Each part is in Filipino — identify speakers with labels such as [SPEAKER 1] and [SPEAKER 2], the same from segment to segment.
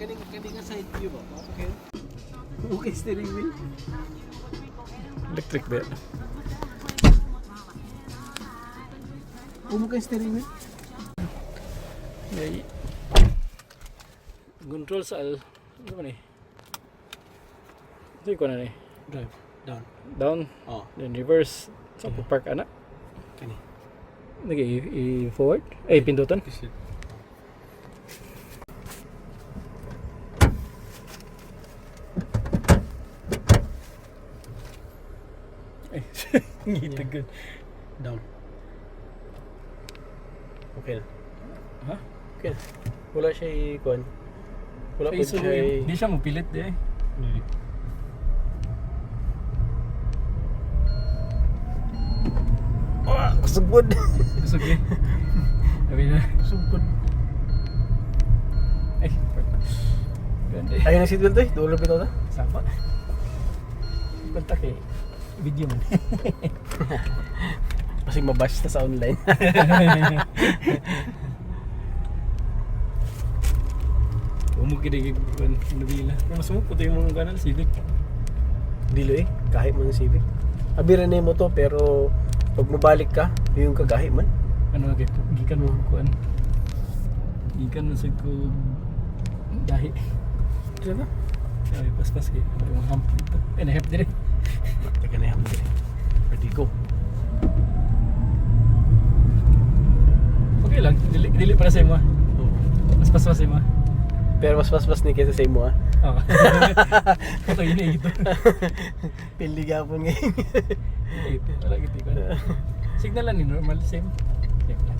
[SPEAKER 1] Kaning side view ba? Okay. Okay, steering wheel.
[SPEAKER 2] Electric ba?
[SPEAKER 1] Umukay steering wheel.
[SPEAKER 2] May control sa ano ba ni? Ito ko na ni.
[SPEAKER 1] Drive. Down.
[SPEAKER 2] Down.
[SPEAKER 1] Oh.
[SPEAKER 2] Then reverse. Sa park ana.
[SPEAKER 1] Kani.
[SPEAKER 2] Lagi i-forward. Ay pindutan. Ay, ngitag.
[SPEAKER 1] Down. Okay na.
[SPEAKER 2] Ha?
[SPEAKER 1] Okay na. Wala siya i-kuhan. Wala
[SPEAKER 2] Ay,
[SPEAKER 1] po
[SPEAKER 2] so,
[SPEAKER 1] siya
[SPEAKER 2] di siya mapilit di eh.
[SPEAKER 1] Kusugod.
[SPEAKER 2] Kusog eh. Sabi na.
[SPEAKER 1] Kusugod.
[SPEAKER 2] Ay, ganda eh.
[SPEAKER 1] Ayun ang seatbelt eh. Dulo bitaw na.
[SPEAKER 2] Sama. Kontak eh. Video man.
[SPEAKER 1] Kasi mabash na sa online.
[SPEAKER 2] Umukinig yung nabila. Mas mo puto yung mga kanal, Civic.
[SPEAKER 1] Dilo eh. Kahit man yung Civic. Abira na mo to pero pag mabalik ka, yung kagahi man.
[SPEAKER 2] Ano kay gikan mo kuan. Gikan mo sa ko dahi.
[SPEAKER 1] Diba?
[SPEAKER 2] Ay pas-pas kay yung hump dito. Eh na-help dire.
[SPEAKER 1] Teka na yan. Ready go.
[SPEAKER 2] Okay lang, dili para sa imo. Mas pas-pas sa imo.
[SPEAKER 1] Pero mas ni kaysa sa imo ah.
[SPEAKER 2] Oo. Ito yun eh ito.
[SPEAKER 1] Pili gapon ngayon.
[SPEAKER 2] Wala giti ko. Signal lang ni normal same. Same lang.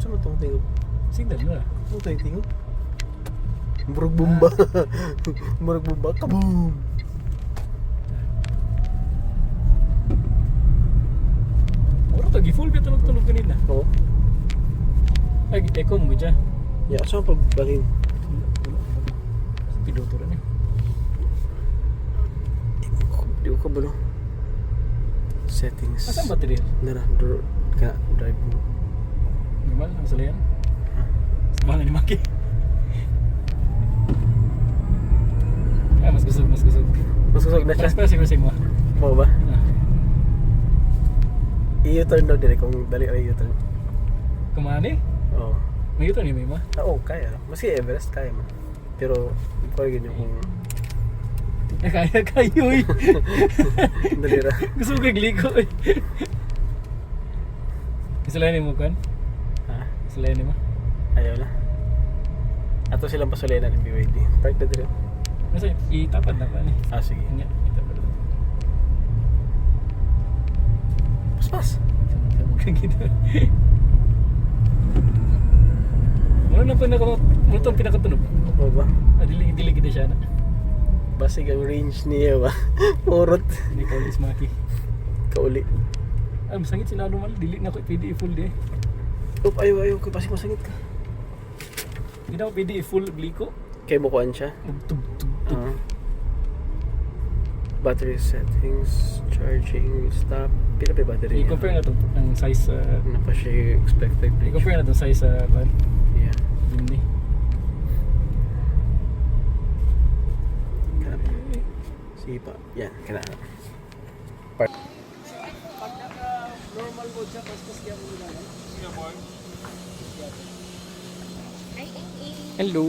[SPEAKER 1] Saan mo itong tingog?
[SPEAKER 2] Signal mo na.
[SPEAKER 1] Ano ito yung tingog? Murag bumba. Murag bumba. Kaboom!
[SPEAKER 2] Oro to gi-full bit tunog kanina.
[SPEAKER 1] Oo.
[SPEAKER 2] Ay echo mo dyan.
[SPEAKER 1] Yeah, saan pagbalhin?
[SPEAKER 2] Piloto rin eh.
[SPEAKER 1] Di ko kabalo. Settings.
[SPEAKER 2] Asan battery?
[SPEAKER 1] Nara, kaya drive mo.
[SPEAKER 2] Normal, ang salayan. Mahal ni Maki. Ah, mas kusog.
[SPEAKER 1] Mas kusog na siya.
[SPEAKER 2] Mas siguro sa imo.
[SPEAKER 1] Mo ba? I-U-turn daw dire kung dali ay U-turn.
[SPEAKER 2] Kumani?
[SPEAKER 1] Oo.
[SPEAKER 2] May ito ni Mima.
[SPEAKER 1] Oo, kaya. Maski Everest, kaya man. Pero, ikaw rin yung kung...
[SPEAKER 2] Kaya kayo eh.
[SPEAKER 1] Dali ra.
[SPEAKER 2] Gusto ko gligo eh. Isalayan mo kan?
[SPEAKER 1] Ha?
[SPEAKER 2] Isalayan mo?
[SPEAKER 1] Ayaw na. Ato silang pasulena ng BYD. Park na dire.
[SPEAKER 2] Nasa itapad na pa ni.
[SPEAKER 1] Ah, sige.
[SPEAKER 2] Nga, itapad na.
[SPEAKER 1] Paspas.
[SPEAKER 2] Sama ka gitu. Ano na itong pinakatunog?
[SPEAKER 1] Oo ba?
[SPEAKER 2] Dili kita siya na.
[SPEAKER 1] Basig ang range niya ba? Purot.
[SPEAKER 2] Hindi ko ulit Maki.
[SPEAKER 1] Kauli.
[SPEAKER 2] Ay, masangit sila normal. Dili na ko PDE full di eh.
[SPEAKER 1] Oop, ayaw. Kasi masangit ka.
[SPEAKER 2] Hindi na ko PDE full gliko.
[SPEAKER 1] Kaya mukuhan siya.
[SPEAKER 2] Tug.
[SPEAKER 1] Battery settings, charging, stop. Pila pa yung battery niya?
[SPEAKER 2] I-compare na ito ang size sa...
[SPEAKER 1] Ano pa siya expected range?
[SPEAKER 2] I-compare na ito size sa...
[SPEAKER 1] Yeah.
[SPEAKER 2] Hindi.
[SPEAKER 1] Sipa. Yan, kailangan. Pag naka-normal mode siya, paspas kaya mo nila.
[SPEAKER 2] Hello.